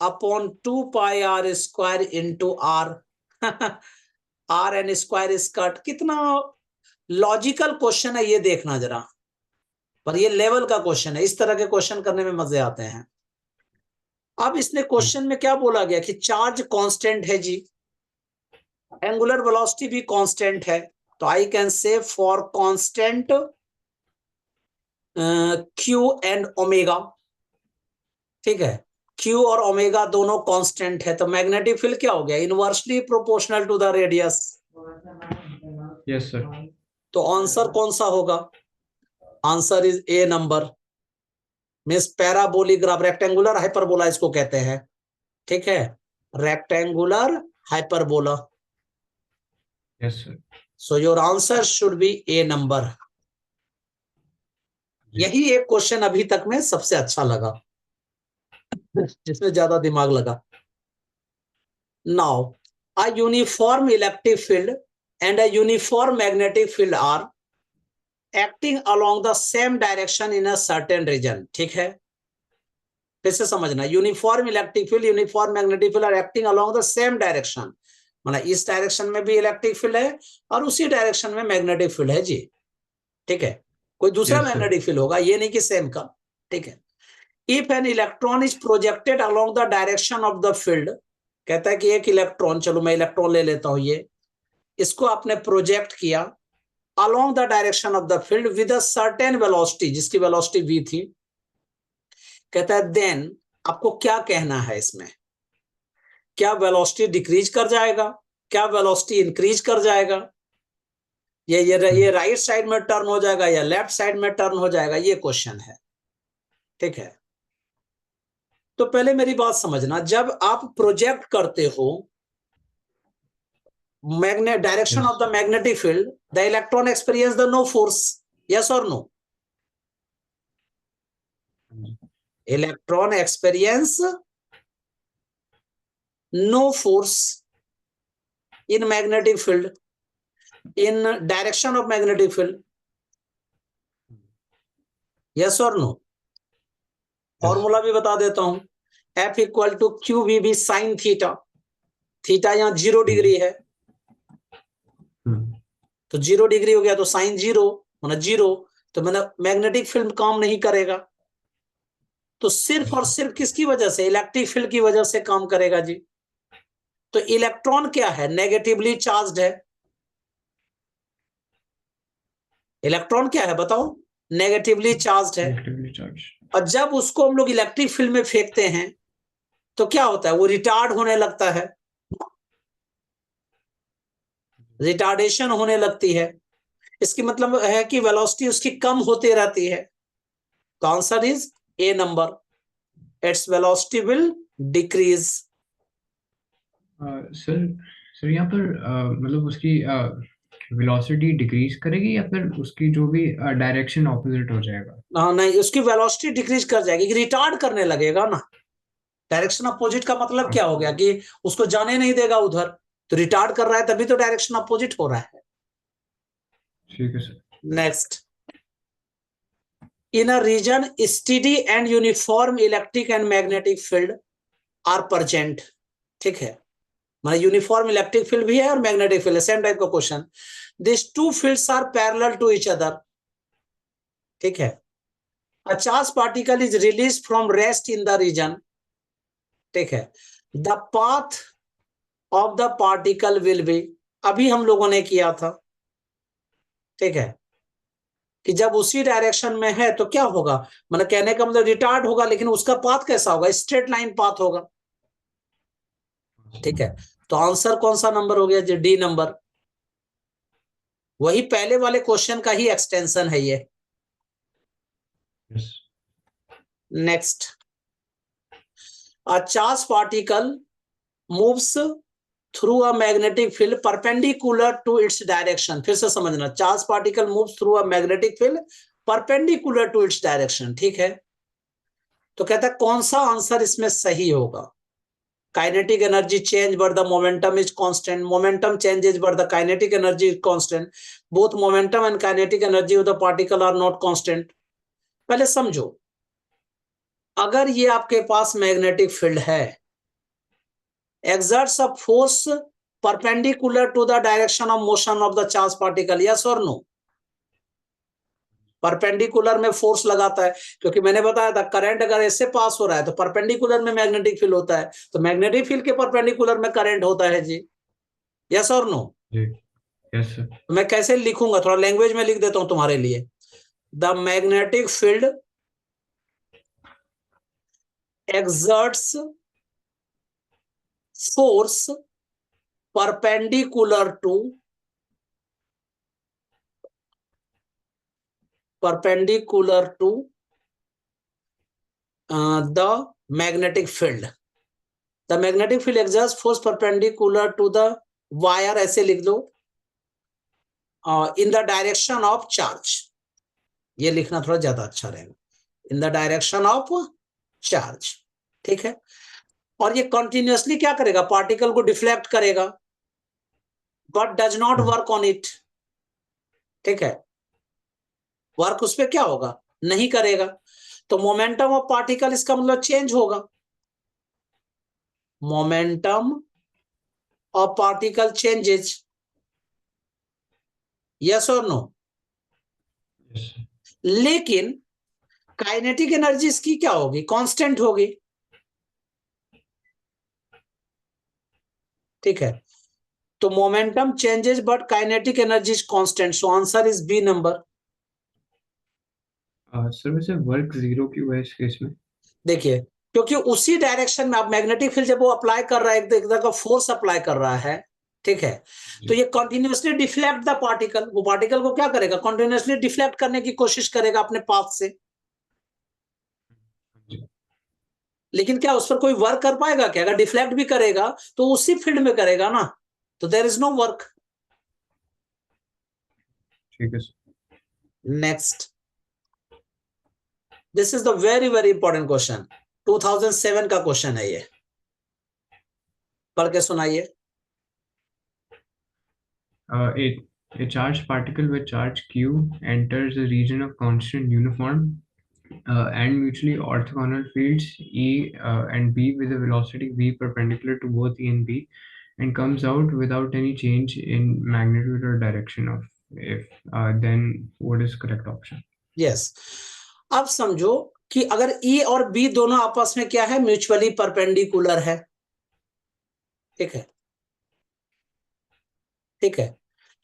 upon 2πr² into r। r एन स्क्वायर इज कट। कितना लॉजिकल क्वेश्चन है ये देखना जरा, पर ये लेवल का क्वेश्चन है, इस तरह के क्वेश्चन करने में मजे आते हैं। अब इसने क्वेश्चन में क्या बोला गया कि चार्ज कांस्टेंट है जी, एंगुलर वेलोसिटी भी कांस्टेंट है, तो आई कैन से for constant Q and omega, ठीक है, क्यू और ओमेगा दोनों कांस्टेंट है, तो मैग्नेटिक फील्ड क्या हो गया, inversely proportional to the radius. Yes sir. तो आंसर कौन सा होगा, answer is A number, means parabolic graph, rectangular hyperbola इसको कहते हैं, ठीक है, rectangular hyperbola. Yes sir. So your answer should be A number. यही एक क्वेश्चन अभी तक में सबसे अच्छा लगा, जिसमें ज्यादा दिमाग लगा। Now a uniform electric field and a uniform magnetic field are acting along the same direction in a certain region, ठीक है, फिर से समझना, uniform electric field uniform magnetic field are acting along the same direction, मतलब इस डायरेक्शन में भी इलेक्ट्रिक फील्ड है और उसी डायरेक्शन में मैग्नेटिक फील्ड है जी, ठीक है, कोई दूसरा मैग्नेटिक फील्ड होगा, ये नहीं कि सेम का, ठीक है। If an electron is projected along the direction of the field, कहता है कि एक इलेक्ट्रॉन, चलो मैं इलेक्ट्रॉन ले लेता हूं, ये इसको आपने प्रोजेक्ट किया along the direction of the field with a certain velocity, जिसकी वेलोसिटी v थी, कहता है देन आपको क्या कहना है इसमें, क्या वेलोसिटी डिक्रीज कर जाएगा, क्या वेलोसिटी इंक्रीज कर जाएगा, ये राइट साइड में टर्न हो जाएगा या लेफ्ट साइड में टर्न हो जाएगा, ये क्वेश्चन है, ठीक है। तो पहले मेरी बात समझना, जब आप प्रोजेक्ट करते हो magnet direction of the magnetic field, the electron experience the no force, yes और no, electron experience no force in magnetic field in direction of magnetic field, yes or no। Formula भी बता देता हूं, F equal to q v B sine theta, theta यहां 0 डिग्री है, तो 0 डिग्री हो गया तो साइन 0 मतलब 0, तो मतलब मैग्नेटिक फील्ड काम नहीं करेगा, तो सिर्फ और सिर्फ किसकी वजह से, इलेक्ट्रिक फील्ड की वजह से काम करेगा जी। तो इलेक्ट्रॉन क्या है, नेगेटिवली चार्ज्ड है, इलेक्ट्रॉन क्या है बताओ, नेगेटिवली चार्ज्ड है, और जब उसको हम लोग इलेक्ट्रिक फील्ड में फेंकते हैं तो क्या होता है, वो रिटार्ड होने लगता है, रिटार्डेशन होने लगती है, इसकी मतलब है कि वेलोसिटी उसकी कम होती रहती है, तो answer is A number, its velocity will decrease. Sir यहाँ पर मतलब उसकी वेलोसिटी डिक्रीज करेगी या फिर उसकी जो भी डायरेक्शन ऑपोजिट हो जाएगा। हाँ नहीं, उसकी वेलोसिटी डिक्रीज कर जाएगी, रिटार्ड करने लगेगा ना, डायरेक्शन अपोजिट का मतलब क्या हो गया कि उसको जाने नहीं देगा उधर, तो रिटार्ड कर रहा है तभी तो डायरेक्शन अपोजिट हो रहा है। ठीक है sir. Next, in a region steady and uniform electric and magnetic field are present, ठीक है, मतलब यूनिफॉर्म इलेक्ट्रिक फील्ड भी है और मैग्नेटिक फील्ड है, सेम टाइप का question, this two fields are parallel to each other, ठीक है, a charged particle is released from rest in the region, ठीक है, the path of the particle will be, अभी हम लोगों ने किया था, ठीक है, कि जब उसी डायरेक्शन में है तो क्या होगा, मतलब कहने का मतलब रिटार्ड होगा, लेकिन उसका पाथ कैसा होगा, स्ट्रेट लाइन पाथ होगा, ठीक है, तो आंसर कौन सा नंबर हो गया जी, डी नंबर, वही पहले वाले क्वेश्चन का ही एक्सटेंशन है ये। Next, A charged particle moves through a magnetic field perpendicular to its direction. फिर से समझना, charged particle moves through a magnetic field perpendicular to its direction. ठीक है, तो कहता है कौन सा आंसर इसमें सही होगा? Kinetic energy change but the momentum is constant. Momentum changes but the kinetic energy is constant. Both momentum and kinetic energy of the particle are not constant. पहले समझो, अगर ये आपके पास मैग्नेटिक फील्ड है, exerts a force perpendicular to the direction of motion of the charged particle, yes or no? Perpendicular में फोर्स लगाता है, क्योंकि मैंने बताया था करंट अगर ऐसे पास हो रहा है तो परपेंडिकुलर में मैग्नेटिक फील्ड होता है, तो मैग्नेटिक फील्ड के परपेंडिकुलर में करंट होता है जी, यस और नो? Yes sir. तो मैं कैसे लिखूंगा, थोड़ा लैंग्वेज में लिख देता हूं तुम्हारे लिए। The magnetic field exerts force perpendicular to the magnetic field. The magnetic field exerts force perpendicular to the wire, ऐसे लिख दो, in the direction of charge. ये लिखना थोड़ा ज्यादा अच्छा रहेगा, in the direction of charge, ठीक है। और ये कंटिन्यूअसली क्या करेगा, पार्टिकल को डिफ्लेक्ट करेगा, but does not work on it, ठीक है, वर्क उस पर क्या होगा, नहीं करेगा। तो मोमेंटम ऑफ पार्टिकल, इसका मतलब चेंज होगा, momentum of particle changes, yes और नो? लेकिन काइनेटिक एनर्जी इसकी क्या होगी, कांस्टेंट होगी, ठीक है। तो momentum changes but kinetic energy is constant, so answer is B number. Sir वैसे वर्क जीरो क्यों है इस केस में? देखिए, क्योंकि उसी डायरेक्शन में आप मैग्नेटिक फील्ड जब वो अप्लाई कर रहा है, एक तरह का फोर्स अप्लाई कर रहा है, ठीक है, तो ये कंटिन्यूअसली डिफ्लेक्ट द पार्टिकल, वो पार्टिकल को क्या करेगा, कंटिन्यूअसली डिफ्लेक्ट करने की कोशिश करेगा अपने पाथ से, लेकिन क्या उस पर कोई वर्क कर पाएगा क्या? अगर डिफ्लेक्ट भी करेगा तो उसी फील्ड में करेगा ना, तो देयर इज नो वर्क। ठीक है। Next, this is the very very important question, 2007 का क्वेश्चन है ये, पढ़ के सुनाइए। A charged particle with charge Q enters a region of constant uniform and mutually orthogonal fields E and B with a velocity v perpendicular to both E and B, and comes out without any change in magnitude or direction of if then what is correct option? Yes. अब समझो कि अगर E और B दोनों आपस में क्या है, म्यूचुअली परपेंडिकुलर है, ठीक है, ठीक है,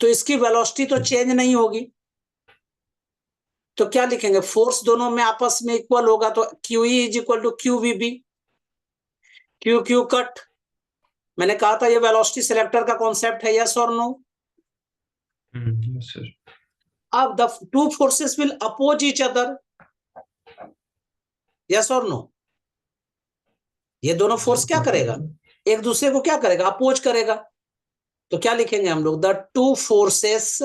तो इसकी वेलोसिटी तो चेंज नहीं होगी, तो क्या लिखेंगे, फोर्स दोनों में आपस में इक्वल होगा, तो QE is equal to QVB, QQ cut. मैंने कहा था ये वेलोसिटी सिलेक्टर का कॉन्सेप्ट है, यस और नो? Yes, sir. अब the two forces will oppose each other, yes और नो? ये दोनों फोर्स क्या करेगा, एक दूसरे को क्या करेगा, अपोज करेगा, तो क्या लिखेंगे हम लोग, the two forces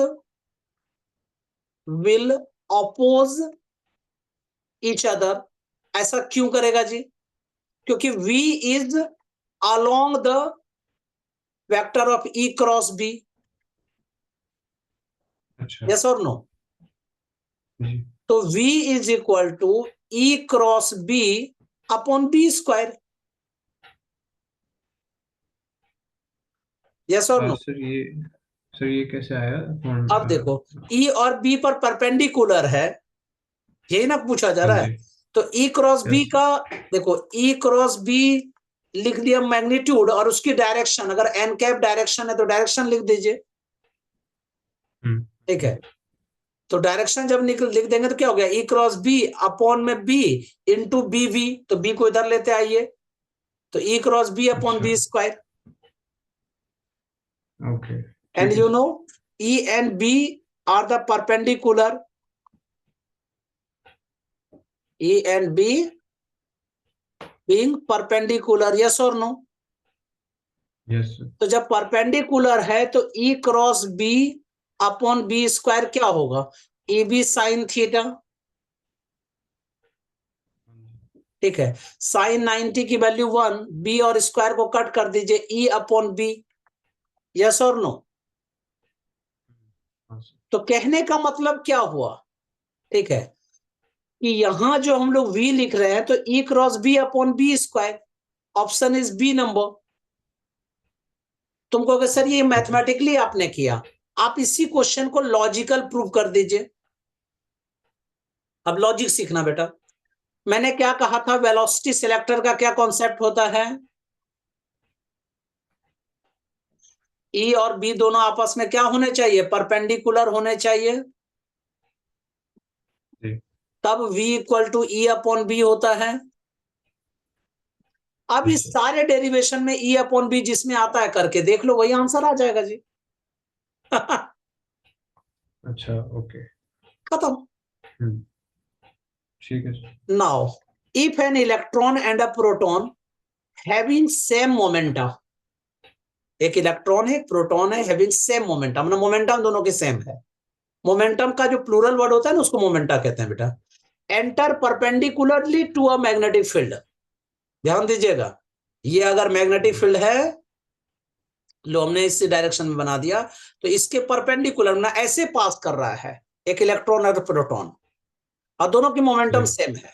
will oppose each other. ऐसा क्यों करेगा जी, क्योंकि V is along the vector of E cross B, yes और नो? तो V is equal to E cross B upon B square, yes और नो? सर ये कैसे आया? अब देखो, E और B पर परपेंडिकुलर है, यही ना पूछा जा रहा है, तो E क्रॉस B का देखो, E क्रॉस B लिख दिया मैग्नीट्यूड, और उसकी डायरेक्शन, अगर एन कैप डायरेक्शन है तो डायरेक्शन लिख दीजिए, ठीक है, तो डायरेक्शन जब लिख देंगे तो क्या हो गया, E क्रॉस B अपॉन में B इंटू BV, तो B को इधर लेते आइए, तो E cross B upon B square, okay, and you know E and B are the perpendicular, E and B being perpendicular, yes और नो? Yes, sir. तो जब परपेंडिकुलर है तो E cross B upon B square क्या होगा? ए बी साइन थीटा, ठीक है। साइन 90 की वैल्यू 1, बी और स्क्वायर को कट कर दीजिए, ई अपॉन बी, यस और नो? हाँ, sir. तो कहने का मतलब क्या हुआ, ठीक है, कि यहां जो हम लोग v लिख रहे हैं तो E cross B upon B square, option is B number. तुमको अगर सर ये मैथमेटिकली आपने किया, आप इसी क्वेश्चन को लॉजिकल प्रूव कर दीजिए। अब लॉजिक सीखना बेटा। मैंने क्या कहा था, वेलोसिटी सिलेक्टर का क्या कॉन्सेप्ट होता है? ई और बी दोनों आपस में क्या होने चाहिए? परपेंडिकुलर होने चाहिए, जी. तब v equal to E upon B होता है। अब इस सारे डेरिवेशन में ई अपॉन बी जिसमें आता है करके देख लो, वही आंसर आ जाएगा जी। अच्छा, ओके. खत्म। ठीक है sir. Now if an electron and a proton having same momentum, एक इलेक्ट्रॉन है एक प्रोटॉन है, हैविंग सेम मोमेंटम, ना मोमेंटम दोनों के सेम है। मोमेंटम का जो प्लूरल वर्ड होता है ना उसको मोमेंटा कहते हैं बेटा। Enter perpendicularly to a magnetic field, ध्यान दीजिएगा, ये अगर मैग्नेटिक फील्ड है, लो हमने इस डायरेक्शन में बना दिया, तो इसके परपेंडिकुलर ना ऐसे पास कर रहा है एक इलेक्ट्रॉन और प्रोटॉन, और दोनों की मोमेंटम जी. सेम है।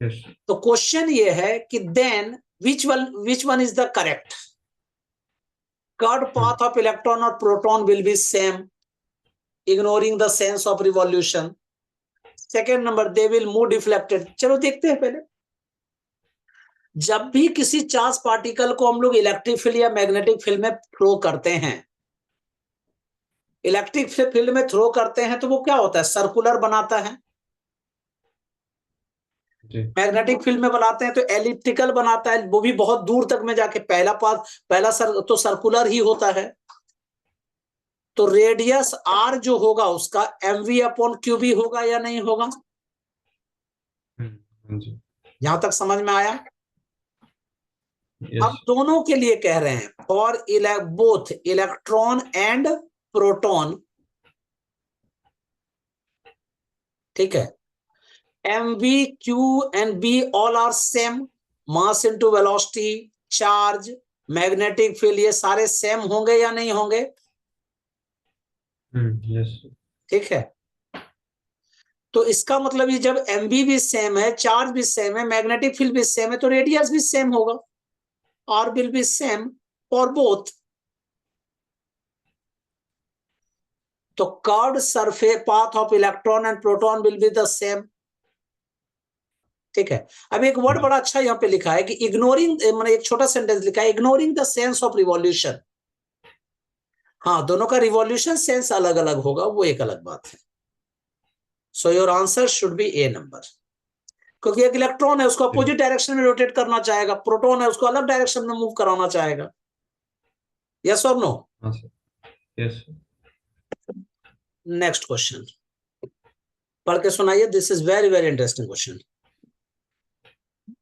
Yes, sir. तो क्वेश्चन ये है कि then which one is the correct? Curved path of electron और proton will be same, ignoring the sense of revolution. Second number, they will move deflected. चलो देखते हैं पहले। जब भी किसी चार्ज पार्टिकल को हम लोग इलेक्ट्रिक फील्ड या मैग्नेटिक फील्ड में थ्रो करते हैं, इलेक्ट्रिक फील्ड में थ्रो करते हैं तो वो क्या होता है? सर्कुलर बनाता है। जी. मैग्नेटिक फील्ड में बनाते हैं तो एलिप्टिकल बनाता है, वो भी बहुत दूर तक में जाके पहला पाथ, तो सर्कुलर ही होता है। तो रेडियस आर जो होगा उसका mv अपॉन क्यूबी होगा या नहीं होगा? जी. यहां तक समझ में आया? Yes. अब दोनों के लिए कह रहे हैं, for both electron and proton, ठीक है, mv q and b all are same, mass into velocity, charge, magnetic field, ये सारे सेम होंगे या नहीं होंगे? Yes, sir. ठीक है। तो इसका मतलब ये जब mv भी सेम है, चार्ज भी सेम है, मैग्नेटिक फील्ड भी सेम है, तो रेडियस भी सेम होगा, r will be same for both। तो curved surface path of electron and proton will be the same, ठीक है। अब एक वर्ड बड़ा अच्छा यहाँ पे लिखा है कि इग्नोरिंग, मैंने एक छोटा सेंटेंस लिखा है, ignoring the sense of revolution. हाँ, दोनों का रिवॉल्यूशन सेंस अलग अलग होगा, वो एक अलग बात है। सो your answer should be A number, क्योंकि एक इलेक्ट्रॉन है उसको अपोजिट डायरेक्शन में रोटेट करना चाहेगा, प्रोटॉन है उसको अलग डायरेक्शन में मूव कराना चाहेगा, यस और नो? हाँ sir. Yes, sir. Next question पढ़ के सुनाइए, this is very very interesting question.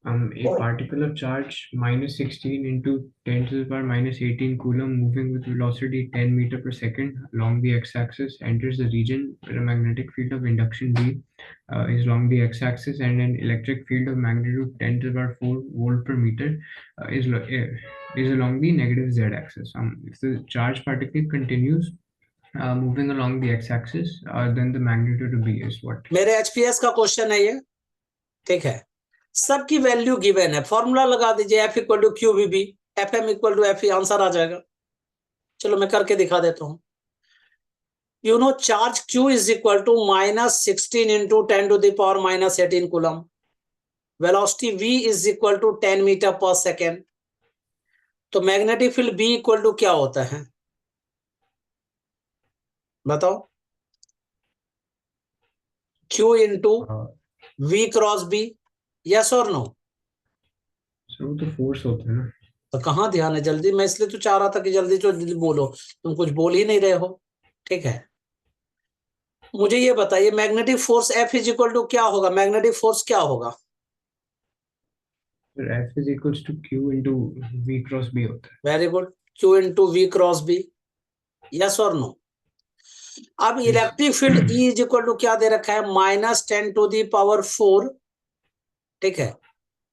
A particle of charge minus 16 into 10 to the power minus 18 coulomb moving with velocity 10 meter per second along the x-axis enters the region where a magnetic field of induction B is along the x-axis and an electric field of magnitude 10 to the power 4 volt per meter is along the negative z-axis. If the charge particle continues moving along the x-axis, then the magnitude of B is what? मेरे एचपीएस का क्वेश्चन है ये, ठीक है। सबकी वैल्यू गिवन है, फॉर्मूला लगा दीजिए, F equal to Q B, F M equal to F E, answer आ जाएगा। चलो मैं करके दिखा देता हूं। You know charge Q is equal to -16 into 10 to the power -18 coulomb, velocity v is equal to 10 metre per second. तो magnetic field b equal to क्या होता है बताओ? q into v cross b, yes और नो? सर वो तो फोर्स होता है ना। तो कहाँ ध्यान है, जल्दी, मैं इसलिए तो चाह रहा था कि जल्दी तो जल्दी बोलो, तुम कुछ बोल ही नहीं रहे हो, ठीक है। मुझे ये बताइए magnetic force F is equal to क्या होगा? मैग्नेटिक फोर्स क्या होगा? फिर F is equals to Q into V cross B होता है। Very good, Q into V cross B, yes और नो। अब Yes. Electric field E is equal to क्या दे रखा है, -10⁴, ठीक है,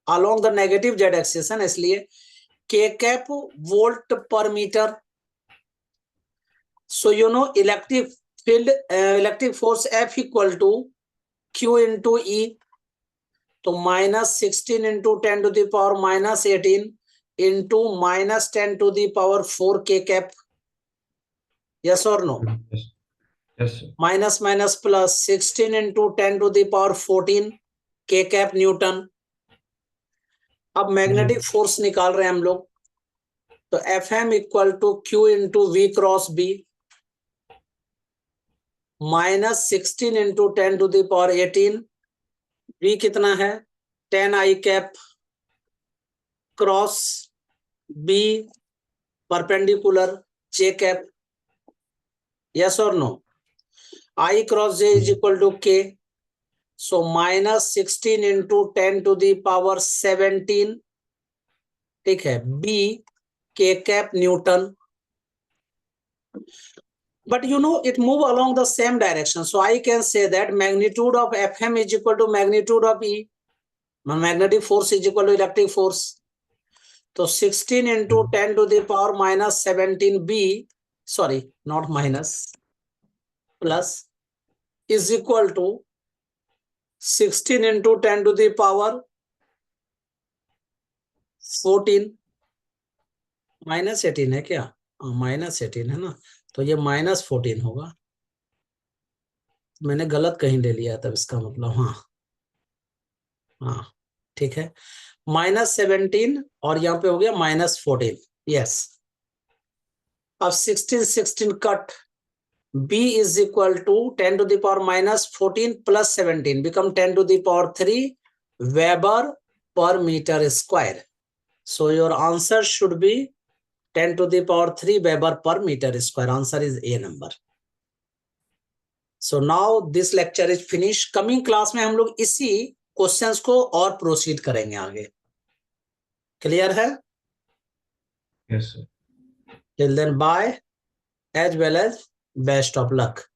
along the negative Z axis है ना, इसलिए K cap volt per metre. So you know electric field, electric force F equal to Q into E, तो -16 into 10⁻−18 into -10⁻⁴ K cap, yes और no. Yes. Yes, sir. Minus minus plus 16 into 10⁻14 K cap newton. अब मैग्नेटिक फोर्स निकाल रहे हैं हम लोग, तो F M equal to Q into V cross B, -16 into 10⁻18, V कितना है 10 I cap cross B perpendicular J cap, yes और no. I cross J is equal to K, so -16 into 10⁻17, ठीक है, B K cap newton. But you know it move along the same direction, so I can say that magnitude of Fm is equal to magnitude of E, magnetic force is equal to electric force. So 16 into 10⁻⁻17 B, sorry, not minus, plus is equal to 16 into 10⁻14, -18 है क्या, -18 है ना, तो ये -14 होगा, मैंने गलत कहीं ले लिया तब इसका मतलब, हाँ हाँ ठीक है, -17 और यहाँ पे हो गया -14, यस। अब 16 cut, B is equal to 10⁻⁻14 plus 17 become 10⁻³ weber per metre square. So your answer should be 10⁻³ weber per metre square. Answer is A number. So now this lecture is finish. Coming class में हम लोग इसी क्वेश्चंस को और प्रोसीड करेंगे आगे। क्लियर है? Yes, sir. Till then, bye, as well as best of luck.